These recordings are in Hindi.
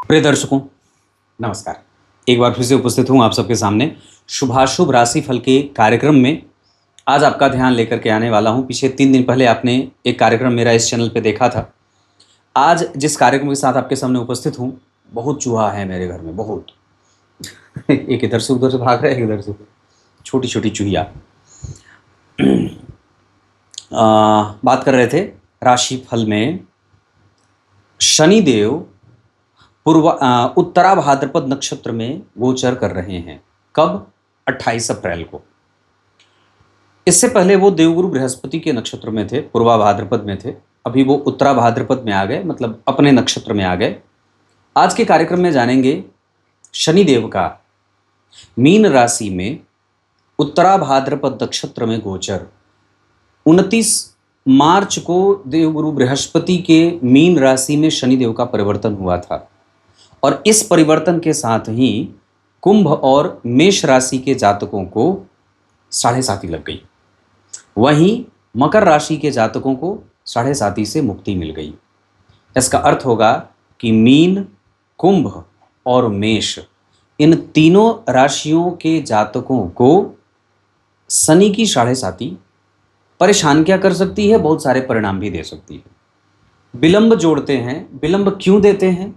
प्रिय दर्शकों, नमस्कार। एक बार फिर से उपस्थित हूँ आप सबके सामने शुभाशुभ राशि फल के कार्यक्रम में। आज आपका ध्यान लेकर के आने वाला हूँ। पीछे 3 दिन पहले आपने एक कार्यक्रम मेरा इस चैनल पे देखा था। आज जिस कार्यक्रम के साथ आपके सामने उपस्थित हूँ, बहुत चूहा है मेरे घर में, बहुत। एक इधर से उधर से भाग रहा है, एक इधर से उधर, छोटी छोटी चूहिया। बात कर रहे थे राशि फल में। शनिदेव उत्तरा भाद्रपद नक्षत्र में गोचर कर रहे हैं। कब? 28 अप्रैल को। इससे पहले वो देवगुरु बृहस्पति के नक्षत्र में थे, पूर्वा भाद्रपद में थे। अभी वो उत्तरा भाद्रपद में आ गए, मतलब अपने नक्षत्र में आ गए। आज के कार्यक्रम में जानेंगे शनिदेव का मीन राशि में उत्तरा भाद्रपद नक्षत्र में गोचर। 29 मार्च को देवगुरु बृहस्पति के मीन राशि में शनिदेव का परिवर्तन हुआ था और इस परिवर्तन के साथ ही कुंभ और मेष राशि के जातकों को 7.5 लग गई। वहीं मकर राशि के जातकों को 7.5 से मुक्ति मिल गई। इसका अर्थ होगा कि मीन, कुंभ और मेष, इन तीनों राशियों के जातकों को शनि की 7.5 परेशान क्या कर सकती है, बहुत सारे परिणाम भी दे सकती है। विलंब जोड़ते हैं। विलंब क्यों देते हैं?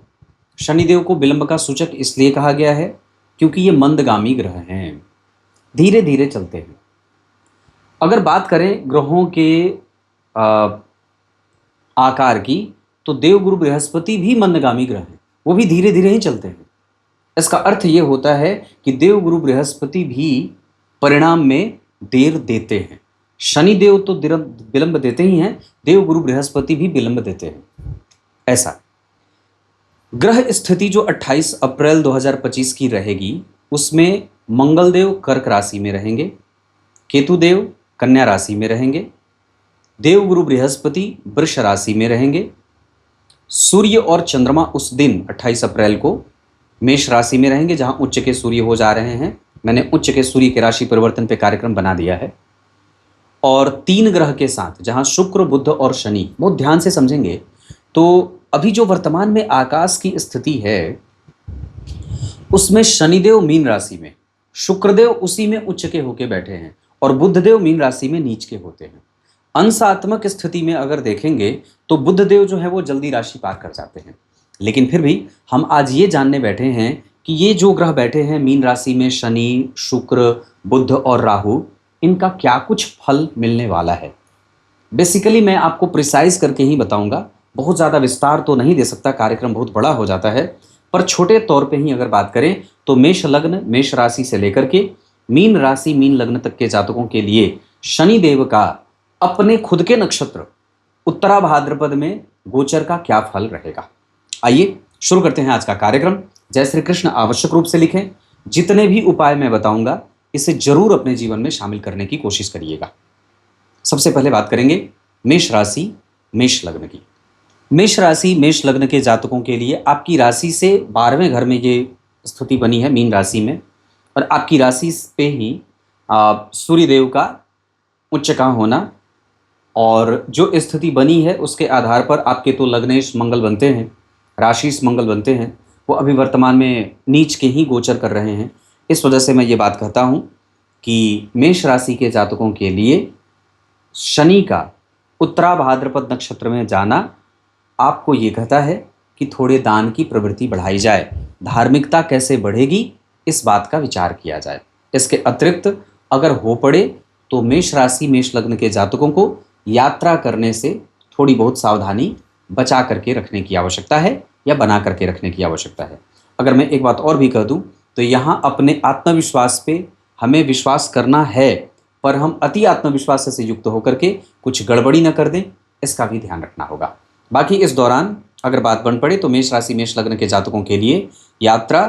शनिदेव को विलंब का सूचक इसलिए कहा गया है क्योंकि ये मंदगामी ग्रह हैं, धीरे धीरे चलते हैं। अगर बात करें ग्रहों के आकार की, तो देवगुरु बृहस्पति भी मंदगामी ग्रह हैं, वो भी धीरे धीरे ही चलते हैं। इसका अर्थ ये होता है कि देवगुरु बृहस्पति भी परिणाम में देर देते हैं। शनिदेव तो विलंब देते ही हैं, देवगुरु बृहस्पति भी विलंब देते हैं। ऐसा ग्रह स्थिति जो 28 अप्रैल 2025 की रहेगी, उसमें मंगलदेव कर्क राशि में रहेंगे, केतुदेव कन्या राशि में रहेंगे, देवगुरु बृहस्पति वृष राशि में रहेंगे, सूर्य और चंद्रमा उस दिन 28 अप्रैल को मेष राशि में रहेंगे जहां उच्च के सूर्य हो जा रहे हैं। मैंने उच्च के सूर्य के राशि परिवर्तन पे कार्यक्रम बना दिया है। और 3 ग्रह के साथ जहां शुक्र, बुध और शनि, बहुत ध्यान से समझेंगे तो अभी जो वर्तमान में आकाश की स्थिति है उसमें शनिदेव मीन राशि में, शुक्रदेव उसी में उच्च के होके बैठे हैं और बुधदेव मीन राशि में नीच के होते हैं। अंशात्मक स्थिति में अगर देखेंगे तो बुधदेव जो है वो जल्दी राशि पार कर जाते हैं। लेकिन फिर भी हम आज ये जानने बैठे हैं कि ये जो ग्रह बैठे हैं मीन राशि में, शनि, शुक्र, बुध और राहु, इनका क्या कुछ फल मिलने वाला है। बेसिकली मैं आपको प्रिसाइज करके ही बताऊंगा, बहुत ज़्यादा विस्तार तो नहीं दे सकता, कार्यक्रम बहुत बड़ा हो जाता है। पर छोटे तौर पे ही अगर बात करें तो मेष लग्न, मेष राशि से लेकर के मीन राशि, मीन लग्न तक के जातकों के लिए शनिदेव का अपने खुद के नक्षत्र उत्तरा भाद्रपद में गोचर का क्या फल रहेगा। आइए शुरू करते हैं आज का कार्यक्रम। जय श्री कृष्ण आवश्यक रूप से लिखें। जितने भी उपाय मैं बताऊंगा इसे जरूर अपने जीवन में शामिल करने की कोशिश करिएगा। सबसे पहले बात करेंगे मेष राशि, मेष लग्न की। मेष राशि, मेष लग्न के जातकों के लिए आपकी राशि से 12वें घर में ये स्थिति बनी है मीन राशि में, और आपकी राशि पे ही सूर्यदेव का उच्च का होना, और जो स्थिति बनी है उसके आधार पर आपके तो लग्नेश मंगल बनते हैं, राशिश मंगल बनते हैं, वो अभी वर्तमान में नीच के ही गोचर कर रहे हैं। इस वजह से मैं ये बात कहता हूँ कि मेष राशि के जातकों के लिए शनि का उत्तरा भाद्रपद नक्षत्र में जाना आपको ये कहता है कि थोड़े दान की प्रवृत्ति बढ़ाई जाए, धार्मिकता कैसे बढ़ेगी इस बात का विचार किया जाए। इसके अतिरिक्त अगर हो पड़े तो मेष राशि, मेष लग्न के जातकों को यात्रा करने से थोड़ी बहुत सावधानी बचा करके रखने की आवश्यकता है या बना करके रखने की आवश्यकता है। अगर मैं एक बात और भी कह दूं तो यहाँ अपने आत्मविश्वास पे हमें विश्वास करना है, पर हम अति आत्मविश्वास से युक्त होकर के कुछ गड़बड़ी न कर दें, इसका भी ध्यान रखना होगा। बाकी इस दौरान अगर बात बन पड़े तो मेष राशि, मेष लग्न के जातकों के लिए यात्रा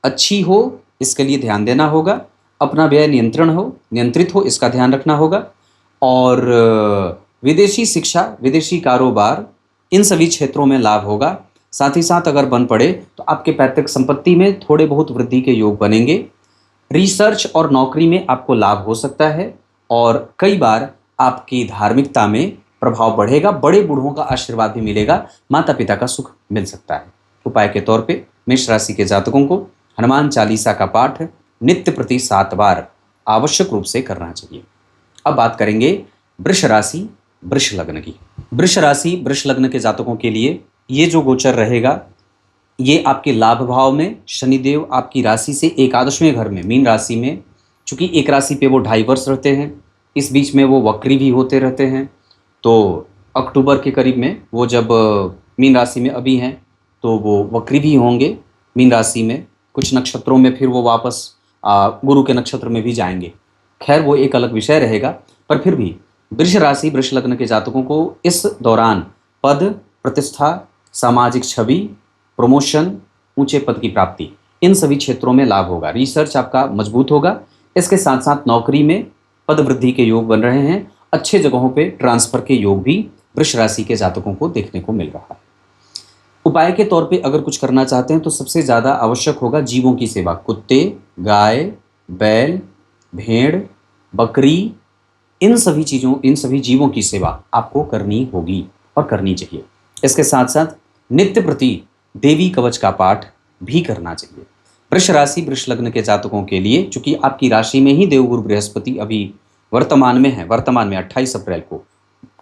अच्छी हो, इसके लिए ध्यान देना होगा। अपना व्यय नियंत्रित हो, इसका ध्यान रखना होगा। और विदेशी शिक्षा, विदेशी कारोबार, इन सभी क्षेत्रों में लाभ होगा। साथ ही साथ अगर बन पड़े तो आपके पैतृक संपत्ति में थोड़े बहुत वृद्धि के योग बनेंगे। रिसर्च और नौकरी में आपको लाभ हो सकता है और कई बार आपकी धार्मिकता में प्रभाव बढ़ेगा, बड़े बूढ़ों का आशीर्वाद भी मिलेगा, माता पिता का सुख मिल सकता है। उपाय के तौर पे मेष राशि के जातकों को हनुमान चालीसा का पाठ नित्य प्रति 7 बार आवश्यक रूप से करना चाहिए। अब बात करेंगे वृष राशि वृष लग्न की। वृष राशि वृष लग्न के जातकों के लिए ये जो गोचर रहेगा, ये आपके लाभ भाव में शनिदेव आपकी राशि से एकादशवें घर में मीन राशि में, चूंकि एक राशि पे वो 2.5 वर्ष रहते हैं, इस बीच में वो वक्री भी होते रहते हैं। तो अक्टूबर के करीब में वो जब मीन राशि में अभी हैं तो वो वक्री भी होंगे मीन राशि में। कुछ नक्षत्रों में फिर वो वापस गुरु के नक्षत्र में भी जाएंगे। खैर वो एक अलग विषय रहेगा, पर फिर भी वृष राशि वृष लग्न के जातकों को इस दौरान पद प्रतिष्ठा, सामाजिक छवि, प्रमोशन, ऊंचे पद की प्राप्ति, इन सभी क्षेत्रों में लाभ होगा। रिसर्च आपका मजबूत होगा। इसके साथ साथ नौकरी में पद वृद्धि के योग बन रहे हैं। अच्छे जगहों पे ट्रांसफर के योग भी वृष राशि के जातकों को देखने को मिल रहा है। उपाय के तौर पे अगर कुछ करना चाहते हैं तो सबसे ज़्यादा आवश्यक होगा जीवों की सेवा। कुत्ते, गाय, बैल, भेड़, बकरी, इन सभी जीवों की सेवा आपको करनी होगी और करनी चाहिए। इसके साथ साथ नित्य प्रति देवी कवच का पाठ भी करना चाहिए। वृष राशि वृष लग्न के जातकों के लिए चूंकि आपकी राशि में ही देवगुरु बृहस्पति अभी वर्तमान में 28 अप्रैल को,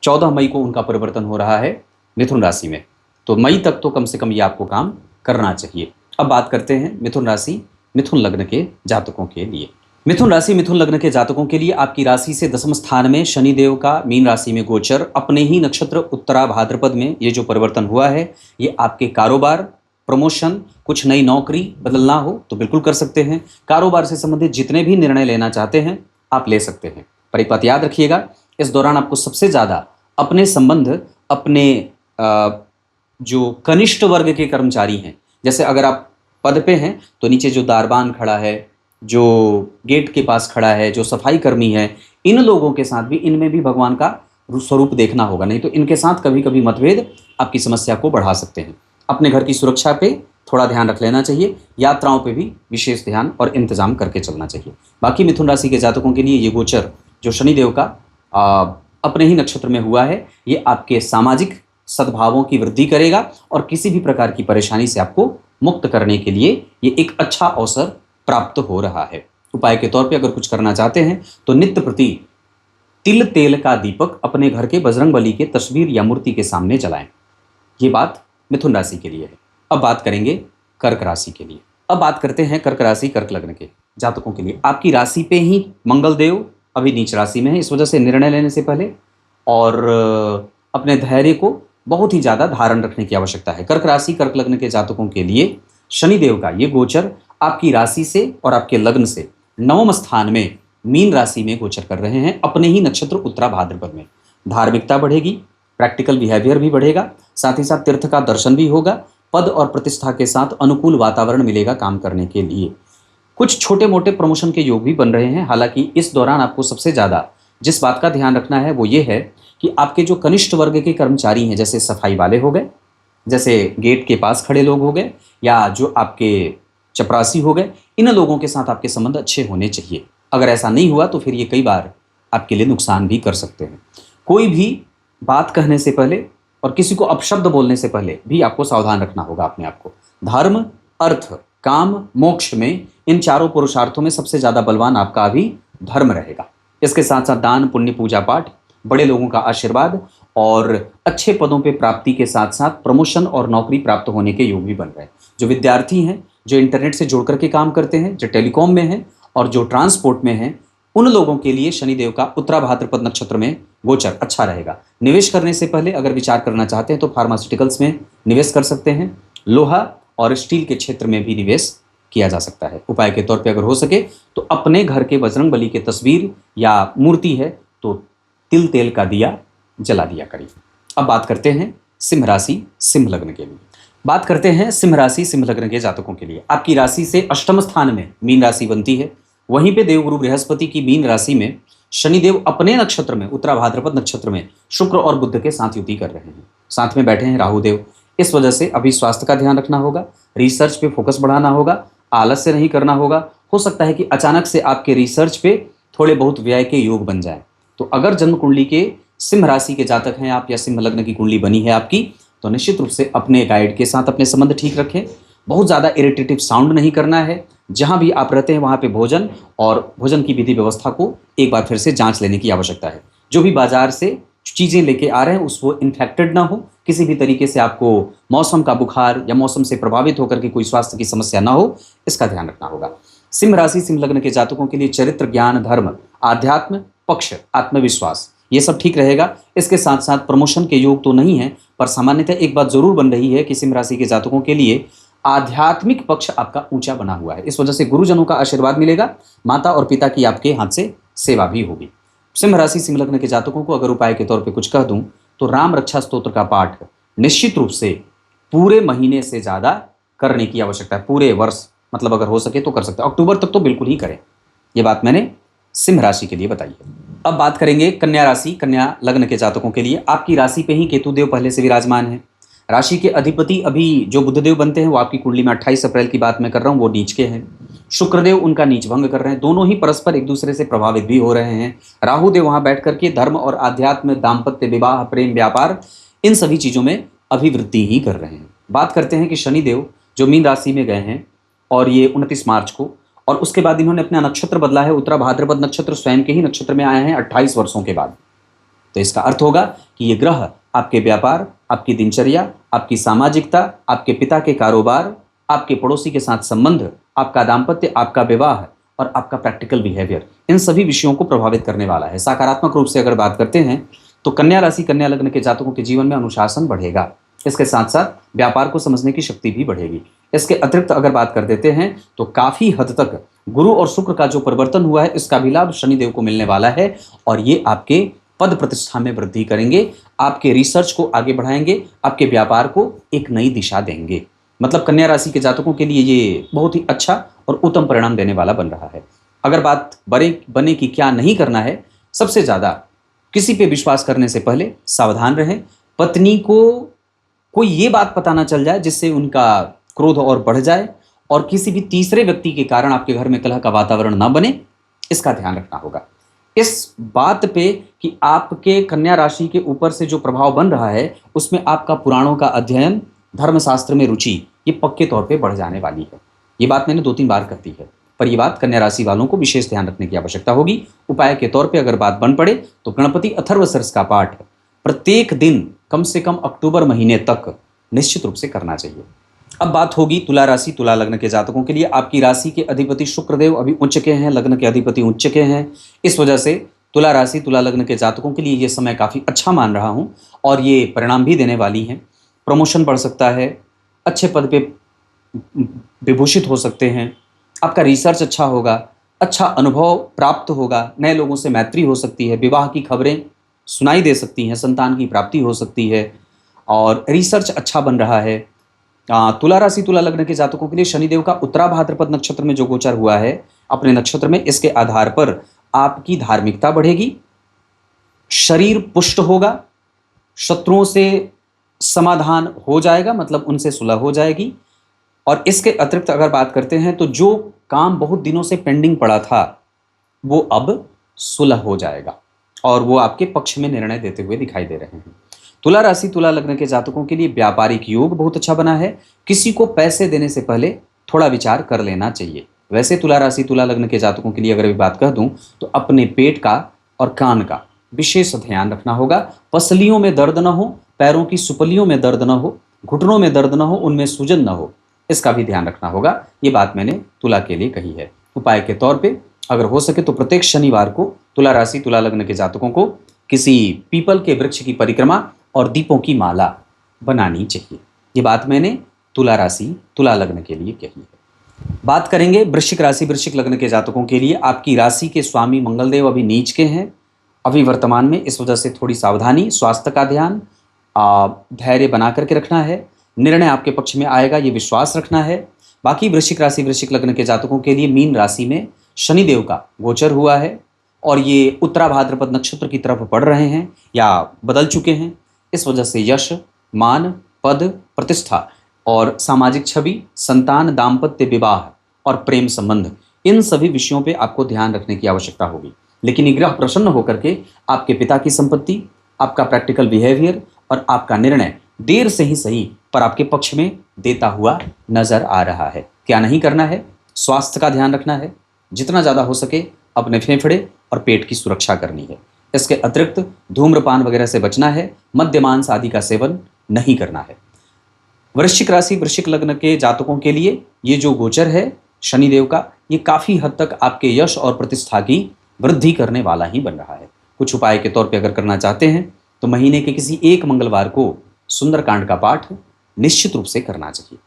14 मई को उनका परिवर्तन हो रहा है मिथुन राशि में, तो मई तक तो कम से कम ये आपको काम करना चाहिए। अब बात करते हैं मिथुन राशि मिथुन लग्न के जातकों के लिए। मिथुन राशि मिथुन लग्न के जातकों के लिए आपकी राशि से 10वें स्थान में शनिदेव का मीन राशि में गोचर, अपने ही नक्षत्र उत्तरा भाद्रपद में ये जो परिवर्तन हुआ है, ये आपके कारोबार, प्रमोशन, कुछ नई नौकरी बदलना हो तो बिल्कुल कर सकते हैं। कारोबार से संबंधित जितने भी निर्णय लेना चाहते हैं आप ले सकते हैं। पर एक बात याद रखिएगा, इस दौरान आपको सबसे ज़्यादा अपने संबंध अपने जो कनिष्ठ वर्ग के कर्मचारी हैं, जैसे अगर आप पद पे हैं तो नीचे जो दारबान खड़ा है, जो गेट के पास खड़ा है, जो सफाई कर्मी है, इन लोगों के साथ भी, इनमें भी भगवान का स्वरूप देखना होगा। नहीं तो इनके साथ कभी कभी मतभेद आपकी समस्या को बढ़ा सकते हैं। अपने घर की सुरक्षा पे थोड़ा ध्यान रख लेना चाहिए। यात्राओं पे भी विशेष ध्यान और इंतजाम करके चलना चाहिए। बाकी मिथुन राशि के जातकों के लिए ये गोचर जो शनिदेव का अपने ही नक्षत्र में हुआ है, ये आपके सामाजिक सद्भावों की वृद्धि करेगा और किसी भी प्रकार की परेशानी से आपको मुक्त करने के लिए ये एक अच्छा अवसर प्राप्त हो रहा है। उपाय के तौर पे अगर कुछ करना चाहते हैं तो नित्य प्रति तिल तेल का दीपक अपने घर के बजरंगबली के तस्वीर या मूर्ति के सामने जलाएं। ये बात मिथुन राशि के लिए है। अब बात करेंगे कर्क राशि के लिए। अब बात करते हैं कर्क राशि कर्क लग्न के जातकों के लिए। आपकी राशि पे ही मंगल देव अभी नीच राशि में है, इस वजह से निर्णय लेने से पहले और अपने धैर्य को बहुत ही ज़्यादा धारण रखने की आवश्यकता है। कर्क राशि कर्क लग्न के जातकों के लिए शनिदेव का ये गोचर आपकी राशि से और आपके लग्न से 9वें स्थान में मीन राशि में गोचर कर रहे हैं, अपने ही नक्षत्र उत्तरा भाद्रपद में। धार्मिकता बढ़ेगी, प्रैक्टिकल बिहेवियर भी बढ़ेगा, साथ ही साथ तीर्थ का दर्शन भी होगा, पद और प्रतिष्ठा के साथ अनुकूल वातावरण मिलेगा काम करने के लिए। कुछ छोटे मोटे प्रमोशन के योग भी बन रहे हैं। हालांकि इस दौरान आपको सबसे ज़्यादा जिस बात का ध्यान रखना है वो ये है कि आपके जो कनिष्ठ वर्ग के कर्मचारी हैं, जैसे सफाई वाले हो गए, जैसे गेट के पास खड़े लोग हो गए, या जो आपके चपरासी हो गए, इन लोगों के साथ आपके संबंध अच्छे होने चाहिए। अगर ऐसा नहीं हुआ तो फिर ये कई बार आपके लिए नुकसान भी कर सकते हैं। कोई भी बात कहने से पहले और किसी को अपशब्द बोलने से पहले भी आपको सावधान रखना होगा अपने आप को। धर्म, अर्थ, काम, मोक्ष में इन चारों पुरुषार्थों में सबसे ज़्यादा बलवान आपका अभी धर्म रहेगा। इसके साथ साथ दान, पुण्य, पूजा पाठ, बड़े लोगों का आशीर्वाद और अच्छे पदों पे प्राप्ति के साथ साथ प्रमोशन और नौकरी प्राप्त होने के योग भी बन रहे हैं। जो विद्यार्थी हैं, जो इंटरनेट से जुड़ करके काम करते हैं, जो टेलीकॉम में हैं और जो ट्रांसपोर्ट में हैं, उन लोगों के लिए शनिदेव का उत्तरा भाद्रपद नक्षत्र में गोचर अच्छा रहेगा। निवेश करने से पहले अगर विचार करना चाहते हैं तो फार्मास्यूटिकल्स में निवेश कर सकते हैं। लोहा और स्टील के क्षेत्र में भी निवेश किया जा सकता है। उपाय के तौर पे अगर हो सके तो अपने घर के बजरंगबली के तस्वीर या मूर्ति है तो तिल तेल का दिया जला दिया करिए। अब बात करते हैं सिंह राशि सिंह लग्न के लिए। बात करते हैं सिंह राशि सिंह लग्न के जातकों के लिए। आपकी राशि से अष्टम स्थान में मीन राशि बनती है, वहीं पे देवगुरु बृहस्पति की मीन राशि में शनिदेव अपने नक्षत्र में उत्तरा भाद्रपद नक्षत्र में शुक्र और बुध के साथ युति कर रहे हैं। साथ में बैठे हैं राहु देव। इस वजह से अभी स्वास्थ्य का ध्यान रखना होगा, रिसर्च पे फोकस बढ़ाना होगा, आलस्य नहीं करना होगा। हो सकता है कि अचानक से आपके रिसर्च पे थोड़े बहुत व्यय के योग बन जाए। तो अगर जन्म कुंडली के सिंह राशि के जातक हैं आप या सिंह लग्न की कुंडली बनी है आपकी, तो निश्चित रूप से अपने गाइड के साथ अपने संबंध ठीक रखें। बहुत ज़्यादा इरिटेटिव साउंड नहीं करना है। जहाँ भी आप रहते हैं वहाँ पे भोजन और भोजन की विधि व्यवस्था को एक बार फिर से जांच लेने की आवश्यकता है। जो भी बाजार से चीज़ें लेके आ रहे हैं उस वो इन्फेक्टेड ना हो, किसी भी तरीके से आपको मौसम का बुखार या मौसम से प्रभावित होकर के कोई स्वास्थ्य की समस्या ना हो, इसका ध्यान रखना होगा। सिंह राशि सिंह लग्न के जातकों के लिए चरित्र, ज्ञान, धर्म, आध्यात्म, पक्ष, आत्मविश्वास ये सब ठीक रहेगा। इसके साथ साथ प्रमोशन के योग तो नहीं है, पर सामान्यतः एक बात जरूर बन रही है कि सिंह राशि के जातकों के लिए आध्यात्मिक पक्ष आपका ऊंचा बना हुआ है। इस वजह से गुरुजनों का आशीर्वाद मिलेगा, माता और पिता की आपके हाथ से सेवा भी होगी। सिंह राशि सिंह लग्न के जातकों को अगर उपाय के तौर पे कुछ कह दूं तो राम रक्षा स्तोत्र का पाठ निश्चित रूप से पूरे महीने से ज़्यादा करने की आवश्यकता है। पूरे वर्ष मतलब अगर हो सके तो कर सकते हैं, अक्टूबर तक तो बिल्कुल ही करें। ये बात मैंने सिंह राशि के लिए बताई है। अब बात करेंगे कन्या राशि कन्या लग्न के जातकों के लिए। आपकी राशि पे ही केतु देव पहले से विराजमान है। राशि के अधिपति अभी जो बुधदेव बनते हैं वो आपकी कुंडली में 28 अप्रैल की बात मैं कर रहा हूँ, वो नीच के हैं। शुक्रदेव उनका नीच भंग कर रहे हैं। दोनों ही परस्पर एक दूसरे से प्रभावित भी हो रहे हैं। राहु देव वहां बैठ करके धर्म और आध्यात्म, दाम्पत्य, विवाह, प्रेम, व्यापार इन सभी चीजों में अभिवृद्धि ही कर रहे हैं। बात करते हैं कि शनिदेव जो मीन राशि में गए हैं और ये 29 मार्च को, और उसके बाद इन्होंने अपना नक्षत्र बदला है। उत्तरा भाद्रपद नक्षत्र स्वयं के ही नक्षत्र में आए हैं 28 वर्षों के बाद। तो इसका अर्थ होगा कि ये ग्रह आपके व्यापार, आपकी दिनचर्या, आपकी सामाजिकता, आपके पिता के कारोबार, आपके पड़ोसी के साथ संबंध, आपका दाम्पत्य, आपका विवाह और आपका प्रैक्टिकल बिहेवियर, इन सभी विषयों को प्रभावित करने वाला है। सकारात्मक रूप से अगर बात करते हैं तो कन्या राशि कन्या लग्न के जातकों के जीवन में अनुशासन बढ़ेगा। इसके साथ साथ व्यापार को समझने की शक्ति भी बढ़ेगी। इसके अतिरिक्त अगर बात कर देते हैं तो काफी हद तक गुरु और शुक्र का जो परिवर्तन हुआ है इसका भी लाभ शनिदेव को मिलने वाला है और ये आपके पद प्रतिष्ठा में वृद्धि करेंगे, आपके रिसर्च को आगे बढ़ाएंगे, आपके व्यापार को एक नई दिशा देंगे। मतलब कन्या राशि के जातकों के लिए ये बहुत ही अच्छा और उत्तम परिणाम देने वाला बन रहा है। अगर बात बने कि क्या नहीं करना है, सबसे ज्यादा किसी पे विश्वास करने से पहले सावधान रहें। पत्नी को कोई ये बात पता ना चल जाए जिससे उनका क्रोध और बढ़ जाए और किसी भी तीसरे व्यक्ति के कारण आपके घर में कलह का वातावरण ना बने, इसका ध्यान रखना होगा। इस बात पे कि आपके कन्या राशि के ऊपर से जो प्रभाव बन रहा है उसमें आपका पुराणों का अध्ययन, धर्मशास्त्र में रुचि ये पक्के तौर पे बढ़ जाने वाली है। ये बात मैंने 2-3 बार कर दी है, पर ये बात कन्या राशि वालों को विशेष ध्यान रखने की आवश्यकता होगी। उपाय के तौर पे अगर बात बन पड़े तो गणपति अथर्वशीर्ष का पाठ प्रत्येक दिन कम से कम अक्टूबर महीने तक निश्चित रूप से करना चाहिए। अब बात होगी तुला राशि तुला लग्न के जातकों के लिए। आपकी राशि के अधिपति शुक्रदेव अभी उच्च के हैं, लग्न के अधिपति उच्च के हैं। इस वजह से तुला राशि तुला लग्न के जातकों के लिए ये समय काफ़ी अच्छा मान रहा हूँ और ये परिणाम भी देने वाली हैं। प्रमोशन बढ़ सकता है, अच्छे पद पे विभूषित हो सकते हैं, आपका रिसर्च अच्छा होगा, अच्छा अनुभव प्राप्त होगा, नए लोगों से मैत्री हो सकती है, विवाह की खबरें सुनाई दे सकती हैं, संतान की प्राप्ति हो सकती है और रिसर्च अच्छा बन रहा है। तुला राशि तुला लग्न के जातकों के लिए शनिदेव का उत्तरा भाद्रपद नक्षत्र में जो गोचर हुआ है अपने नक्षत्र में, इसके आधार पर आपकी धार्मिकता बढ़ेगी, शरीर पुष्ट होगा, शत्रुओं से समाधान हो जाएगा, मतलब उनसे सुलह हो जाएगी। और इसके अतिरिक्त अगर बात करते हैं तो जो काम बहुत दिनों से पेंडिंग पड़ा था वो अब सुलह हो जाएगा और वो आपके पक्ष में निर्णय देते हुए दिखाई दे रहे हैं। तुला राशि तुला लग्न के जातकों के लिए व्यापारिक योग बहुत अच्छा बना है। किसी को पैसे देने से पहले थोड़ा विचार कर लेना चाहिए। वैसे तुला राशि तुला लग्न के जातकों के लिए अगर भी बात कह दूं तो अपने पेट का और कान का विशेष ध्यान रखना होगा। पसलियों में दर्द न हो, पैरों की सुपलियों में दर्द न हो, घुटनों में दर्द न हो, उनमें सूजन न हो, इसका भी ध्यान रखना होगा। ये बात मैंने तुला के लिए कही है। उपाय के तौर पे अगर हो सके तो प्रत्येक शनिवार को तुला राशि तुला लग्न के जातकों को किसी पीपल के वृक्ष की परिक्रमा और दीपों की माला बनानी चाहिए। ये बात मैंने तुला राशि तुला लग्न के लिए कही है। बात करेंगे वृश्चिक राशि वृश्चिक लग्न के जातकों के लिए। आपकी राशि के स्वामी मंगलदेव अभी नीच के हैं अभी वर्तमान में, इस वजह से थोड़ी सावधानी, स्वास्थ्य का ध्यान, धैर्य बना करके रखना है। निर्णय आपके पक्ष में आएगा, ये विश्वास रखना है। बाकी वृश्चिक राशि वृश्चिक लग्न के जातकों के लिए मीन राशि में शनिदेव का गोचर हुआ है और ये उत्तरा भाद्रपद नक्षत्र की तरफ बढ़ रहे हैं या बदल चुके हैं। इस वजह से यश, मान, पद, प्रतिष्ठा और सामाजिक छवि, संतान, दाम्पत्य, विवाह और प्रेम संबंध, इन सभी विषयों पे आपको ध्यान रखने की आवश्यकता होगी। लेकिन ये ग्रह प्रसन्न होकर के आपके पिता की संपत्ति, आपका प्रैक्टिकल बिहेवियर और आपका निर्णय देर से ही सही पर आपके पक्ष में देता हुआ नजर आ रहा है। क्या नहीं करना है? स्वास्थ्य का ध्यान रखना है, जितना ज़्यादा हो सके अपने फेफड़े और पेट की सुरक्षा करनी है। इसके अतिरिक्त धूम्रपान वगैरह से बचना है, मद्य मांस आदि का सेवन नहीं करना है। वृश्चिक राशि वृश्चिक लग्न के जातकों के लिए ये जो गोचर है शनिदेव का, ये काफ़ी हद तक आपके यश और प्रतिष्ठा की वृद्धि करने वाला ही बन रहा है। कुछ उपाय के तौर पे अगर करना चाहते हैं तो महीने के किसी एक मंगलवार को सुंदरकांड का पाठ निश्चित रूप से करना चाहिए।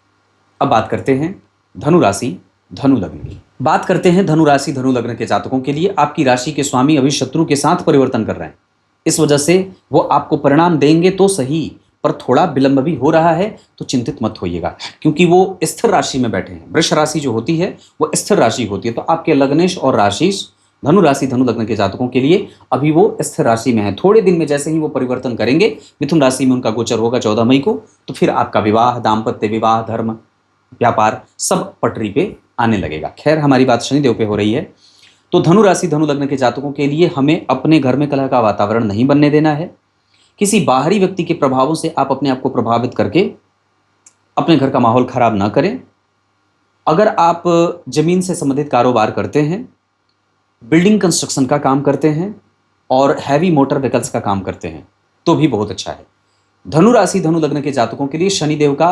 अब बात करते हैं धनु राशि धनु लग्न की। बात करते हैं धनु राशि धनु लग्न के जातकों के लिए। आपकी राशि के स्वामी अभी शत्रु के साथ परिवर्तन कर रहे हैं, इस वजह से वो आपको परिणाम देंगे तो सही, पर थोड़ा विलंब भी हो रहा है, तो चिंतित मत होइएगा, क्योंकि वो स्थिर राशि में बैठे हैं। वृष राशि जो होती है वो स्थिर राशि होती है, तो आपके लग्नेश और राशिश धनु राशि धनु लग्न के जातकों के लिए अभी वो स्थिर राशि में है। थोड़े दिन में जैसे ही वो परिवर्तन करेंगे, मिथुन राशि में उनका गोचर होगा 14 मई को, तो फिर आपका विवाह, दाम्पत्य, विवाह, धर्म, व्यापार सब पटरी पे आने लगेगा। खैर, हमारी बात शनिदेव पे हो रही है, तो धनु राशि धनु लग्न के जातकों के लिए हमें अपने घर में कलह का वातावरण नहीं बनने देना है। किसी बाहरी व्यक्ति के प्रभावों से आप अपने आप को प्रभावित करके अपने घर का माहौल खराब ना करें। अगर आप जमीन से संबंधित कारोबार करते हैं, बिल्डिंग कंस्ट्रक्शन का काम करते हैं और हैवी मोटर व्हीकल्स का काम करते हैं, तो भी बहुत अच्छा है। धनु राशि धनु लग्न के जातकों के लिए शनिदेव का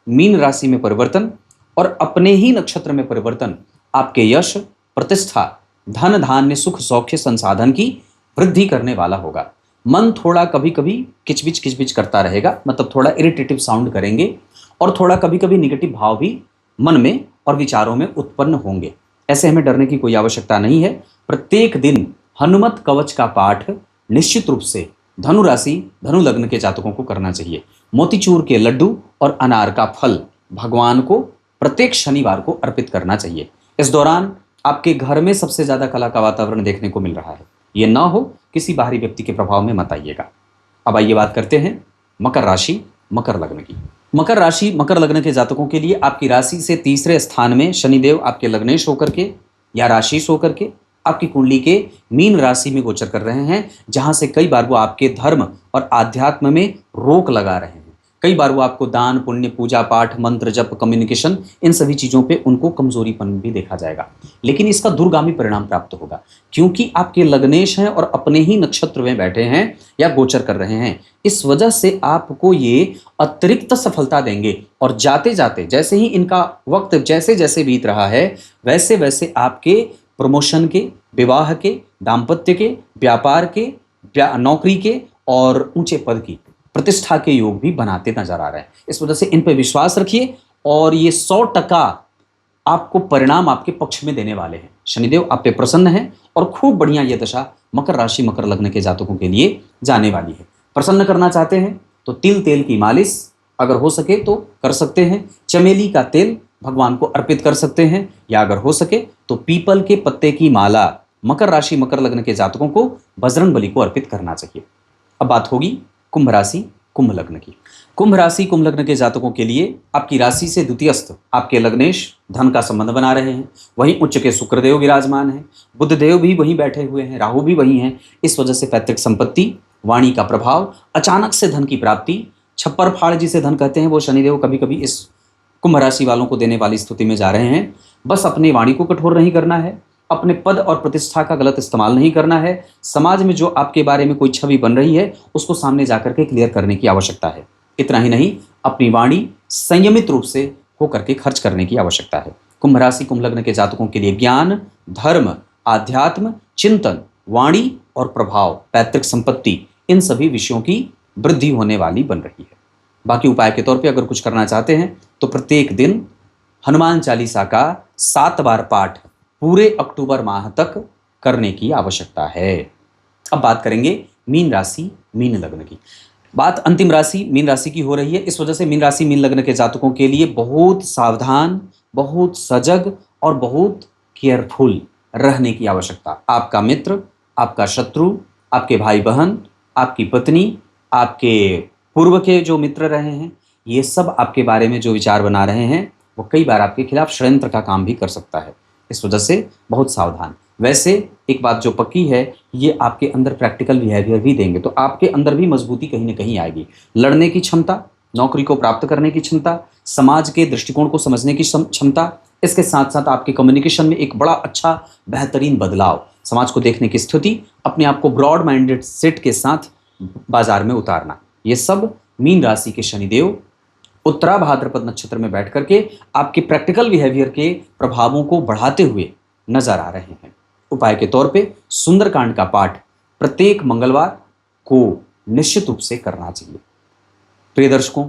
मीन राशि में परिवर्तन और अपने ही नक्षत्र में परिवर्तन आपके यश, प्रतिष्ठा, धन धान्य, सुख सौख्य, संसाधन की वृद्धि करने वाला होगा। मन थोड़ा कभी कभी किचबिच करता रहेगा, मतलब थोड़ा इरिटेटिव साउंड करेंगे और थोड़ा कभी कभी निगेटिव भाव भी मन में और विचारों में उत्पन्न होंगे। ऐसे हमें डरने की कोई आवश्यकता नहीं है। प्रत्येक दिन हनुमत कवच का पाठ निश्चित रूप से धनु राशि धनु लग्न के जातकों को करना चाहिए। मोतीचूर के लड्डू और अनार का फल भगवान को प्रत्येक शनिवार को अर्पित करना चाहिए। इस दौरान आपके घर में सबसे ज्यादा कला का वातावरण देखने को मिल रहा है। ये ना हो किसी बाहरी व्यक्ति के प्रभाव में मत आइएगा। अब आइए बात करते हैं मकर राशि मकर लग्न की। मकर राशि मकर लग्न के जातकों के लिए आपकी राशि से तीसरे स्थान में शनिदेव आपके लग्नेश होकर के या राशिश होकर के आपकी कुंडली के मीन राशि में गोचर कर रहे हैं, जहां से कई बार वो आपके धर्म और आध्यात्म में रोक लगा रहे हैं। कई बार वो आपको दान पुण्य, पूजा पाठ, मंत्र जप, कम्युनिकेशन, इन सभी चीज़ों पे उनको कमजोरीपन भी देखा जाएगा, लेकिन इसका दूरगामी परिणाम प्राप्त होगा, क्योंकि आपके लग्नेश हैं और अपने ही नक्षत्र में बैठे हैं या गोचर कर रहे हैं। इस वजह से आपको ये अतिरिक्त सफलता देंगे और जाते जाते जैसे ही इनका वक्त जैसे जैसे बीत रहा है, वैसे वैसे आपके प्रमोशन के, विवाह के, दाम्पत्य के, व्यापार के, नौकरी के और ऊंचे पद की प्रतिष्ठा के योग भी बनाते नजर आ रहे हैं। इस वजह से इन पे विश्वास रखिए और ये 100% आपको परिणाम आपके पक्ष में देने वाले हैं। शनिदेव आप पे प्रसन्न हैं और खूब बढ़िया ये दशा मकर राशि मकर लग्न के जातकों के लिए जाने वाली है। प्रसन्न करना चाहते हैं तो तिल तेल की मालिश अगर हो सके तो कर सकते हैं। चमेली का तेल भगवान को अर्पित कर सकते हैं, या अगर हो सके तो पीपल के पत्ते की माला मकर राशि मकर लग्न के जातकों को बजरंग बली को अर्पित करना चाहिए। अब बात होगी कुंभ राशि कुंभ लग्न की। कुंभ राशि कुंभ लग्न के जातकों के लिए आपकी राशि से द्वितीयस्थ आपके लग्नेश धन का संबंध बना रहे हैं। वहीं उच्च के शुक्रदेव विराजमान हैं, बुध देव भी वहीं बैठे हुए हैं, राहु भी वहीं हैं। इस वजह से पैतृक संपत्ति, वाणी का प्रभाव, अचानक से धन की प्राप्ति, छप्पर फाड़ जिसे धन कहते हैं, वो शनिदेव कभी कभी इस कुंभ राशि वालों को देने वाली स्थिति में जा रहे हैं। बस अपनी वाणी को कठोर नहीं करना है, अपने पद और प्रतिष्ठा का गलत इस्तेमाल नहीं करना है। समाज में जो आपके बारे में कोई छवि बन रही है उसको सामने जाकर के क्लियर करने की आवश्यकता है। इतना ही नहीं, अपनी वाणी संयमित रूप से होकर के खर्च करने की आवश्यकता है। कुंभ राशि कुंभ लग्न के जातकों के लिए ज्ञान, धर्म, आध्यात्म, चिंतन, वाणी और प्रभाव, पैतृक संपत्ति, इन सभी विषयों की वृद्धि होने वाली बन रही है। बाकी उपाय के तौर पे अगर कुछ करना चाहते हैं तो प्रत्येक दिन हनुमान चालीसा का 7 बार पाठ पूरे अक्टूबर माह तक करने की आवश्यकता है। अब बात करेंगे मीन राशि मीन लग्न की। बात अंतिम राशि मीन राशि की हो रही है। इस वजह से मीन राशि मीन लग्न के जातकों के लिए बहुत सावधान, बहुत सजग और बहुत केयरफुल रहने की आवश्यकता। आपका मित्र, आपका शत्रु, आपके भाई बहन, आपकी पत्नी, आपके पूर्व के जो मित्र रहे हैं, ये सब आपके बारे में जो विचार बना रहे हैं वो कई बार आपके खिलाफ षड्यंत्र का काम भी कर सकता है। इस वजह से बहुत सावधान। वैसे एक बात जो पक्की है, ये आपके अंदर प्रैक्टिकल बिहेवियर भी देंगे, तो आपके अंदर भी मजबूती कहीं ना कहीं आएगी। लड़ने की क्षमता, नौकरी को प्राप्त करने की क्षमता, समाज के दृष्टिकोण को समझने की क्षमता, इसके साथ साथ आपके कम्युनिकेशन में एक बड़ा अच्छा बेहतरीन बदलाव, समाज को देखने की स्थिति, अपने आप को ब्रॉड माइंडेड सेट के साथ बाजार में उतारना, ये सब मीन राशि के शनिदेव उत्तरा भाद्रपद नक्षत्र में बैठ करके आपके प्रैक्टिकल बिहेवियर के प्रभावों को बढ़ाते हुए नजर आ रहे हैं। उपाय के तौर पे सुंदरकांड का पाठ प्रत्येक मंगलवार को निश्चित रूप से करना चाहिए। प्रिय दर्शकों,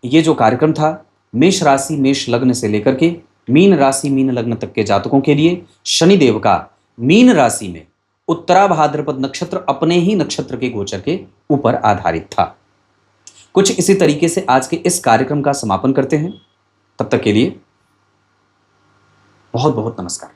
ये जो कार्यक्रम था मेष राशि मेष लग्न से लेकर के मीन राशि मीन लग्न तक के जातकों के लिए शनिदेव का मीन राशि में उत्तरा भाद्रपद नक्षत्र अपने ही नक्षत्र के गोचर के ऊपर आधारित था। कुछ इसी तरीके से आज के इस कार्यक्रम का समापन करते हैं। तब तक के लिए बहुत बहुत नमस्कार।